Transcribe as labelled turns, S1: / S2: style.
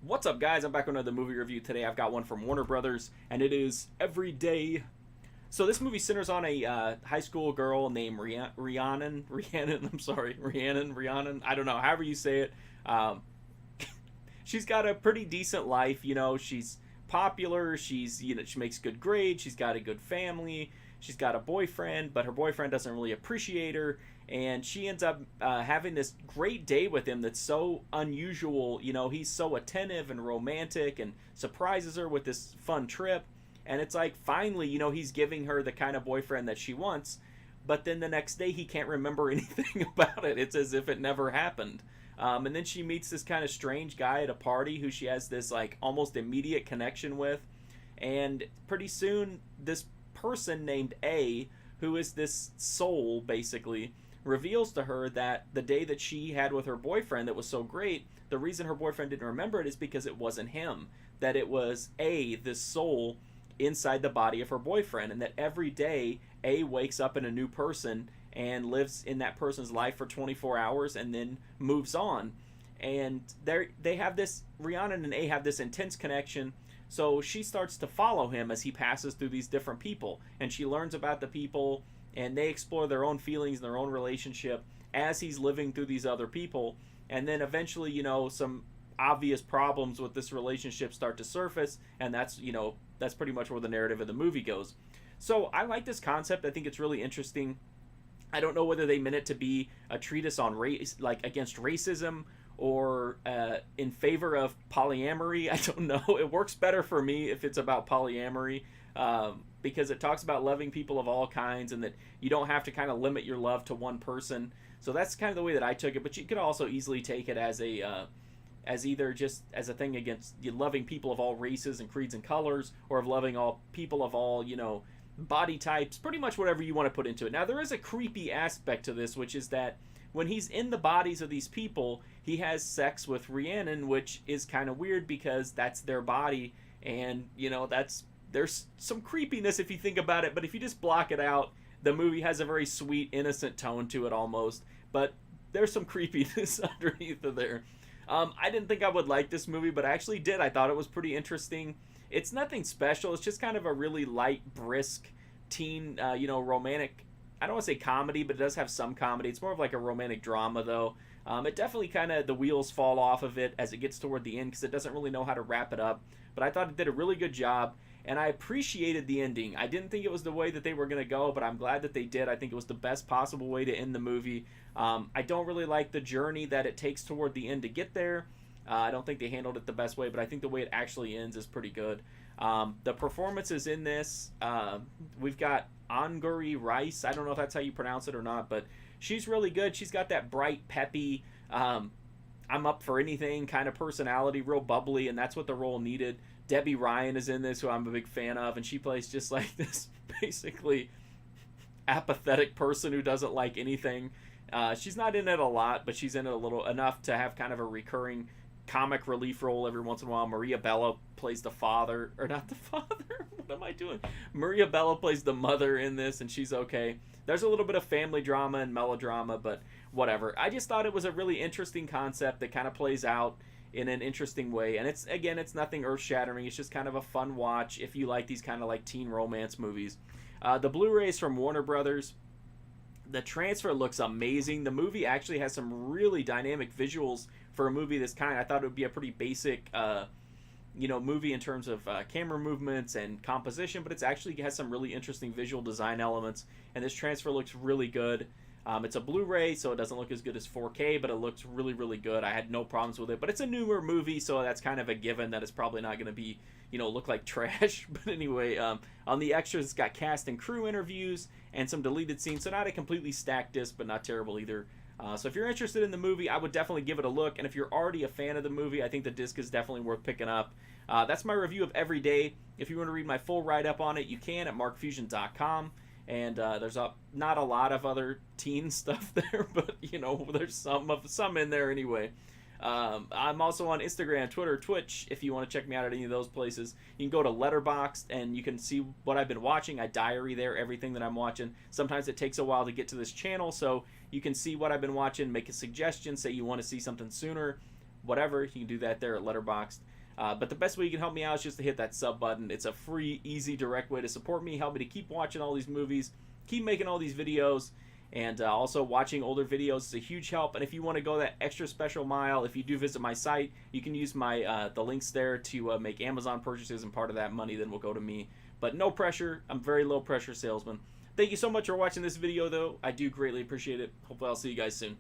S1: What's up, guys? I'm back with another movie review today. I've got one from Warner Brothers, and it is Every Day. So this movie centers on a high school girl named Rhiannon. I'm sorry, Rhiannon. I don't know, however you say it. Um, she's got a pretty decent life. She's popular. She makes good grades. She's got a good family. She's got a boyfriend, but her boyfriend doesn't really appreciate her. And she ends up having this great day with him that's so unusual. He's so attentive and romantic and surprises her with this fun trip. And it's like, finally, he's giving her the kind of boyfriend that she wants. But then the next day, he can't remember anything about it. It's as if it never happened. And then she meets this kind of strange guy at a party who she has this like almost immediate connection with. And pretty soon, this person named A, who is this soul basically, reveals to her that the day that she had with her boyfriend that was so great, the reason her boyfriend didn't remember it is because it wasn't him. That it was A, this soul, inside the body of her boyfriend. And that every day, A wakes up in a new person and lives in that person's life for 24 hours and then moves on. And they have this, Rhiannon and A have this intense connection. So she starts to follow him as he passes through these different people. And she learns about the people, and they explore their own feelings and their own relationship as he's living through these other people. And then eventually, some obvious problems with this relationship start to surface, and that's pretty much where the narrative of the movie goes. So I like this concept. I think it's really interesting. I don't know whether they meant it to be a treatise on race, like against racism, or in favor of polyamory. I don't know. It works better for me if it's about polyamory, because it talks about loving people of all kinds and that you don't have to kind of limit your love to one person. So that's kind of the way that I took it. But you could also easily take it as as either just as a thing against loving people of all races and creeds and colors, or of loving all people of all, body types, pretty much whatever you want to put into it. Now, there is a creepy aspect to this, which is that when he's in the bodies of these people, he has sex with Rhiannon, which is kind of weird because that's their body, and there's some creepiness if you think about it. But if you just block it out, the movie has a very sweet, innocent tone to it almost. But there's some creepiness underneath of there. I didn't think I would like this movie, but I actually did. I thought it was pretty interesting. It's nothing special. It's just kind of a really light, brisk, teen, romantic. I don't want to say comedy, but it does have some comedy. It's more of like a romantic drama, though. It definitely kind of, the wheels fall off of it as it gets toward the end because it doesn't really know how to wrap it up. But I thought it did a really good job, and I appreciated the ending. I didn't think it was the way that they were going to go, but I'm glad that they did. I think it was the best possible way to end the movie. I don't really like the journey that it takes toward the end to get there. I don't think they handled it the best way, but I think the way it actually ends is pretty good. The performances in this, we've got Angourie Rice. I don't know if that's how you pronounce it or not, but she's really good. She's got that bright, peppy, I'm up for anything kind of personality, real bubbly, and that's what the role needed. Debbie Ryan is in this, who I'm a big fan of, and she plays just like this basically apathetic person who doesn't like anything. She's not in it a lot, but she's in it a little enough to have kind of a recurring comic relief role every once in a while. Maria Bello plays the father, or not the father. What am I doing? Maria Bello plays the mother in this, and she's okay. There's a little bit of family drama and melodrama, but whatever. I just thought it was a really interesting concept that kind of plays out in an interesting way, and it's nothing earth-shattering. It's just kind of a fun watch if you like these kind of like teen romance movies. The Blu-rays from Warner Brothers. The transfer looks amazing. The movie actually has some really dynamic visuals for a movie this kind. I thought it would be a pretty basic, movie in terms of camera movements and composition, but it actually has some really interesting visual design elements, and this transfer looks really good. It's a Blu-ray, so it doesn't look as good as 4K, but it looks really, really good. I had no problems with it, but it's a newer movie, so that's kind of a given that it's probably not going to be, look like trash. But anyway, on the extras, it's got cast and crew interviews and some deleted scenes, so not a completely stacked disc, but not terrible either. So if you're interested in the movie, I would definitely give it a look, and if you're already a fan of the movie, I think the disc is definitely worth picking up. That's my review of Every Day. If you want to read my full write-up on it, you can at markfusion.com. And there's not a lot of other teen stuff there, but there's some in there anyway. I'm also on Instagram, Twitter, Twitch. If you want to check me out at any of those places, you can go to Letterboxd and you can see what I've been watching. I diary there everything that I'm watching. Sometimes it takes a while to get to this channel, so you can see what I've been watching, make a suggestion, say you want to see something sooner. whatever. You can do that there at Letterboxd. But the best way you can help me out is just to hit that sub button. It's a free, easy, direct way to support me, help me to keep watching all these movies, keep making all these videos, and also watching older videos is a huge help. And if you want to go that extra special mile, if you do visit my site, you can use my the links there to make Amazon purchases, and part of that money then will go to me. But no pressure. I'm a very low pressure salesman. Thank you so much for watching this video, though. I do greatly appreciate it. Hopefully I'll see you guys soon.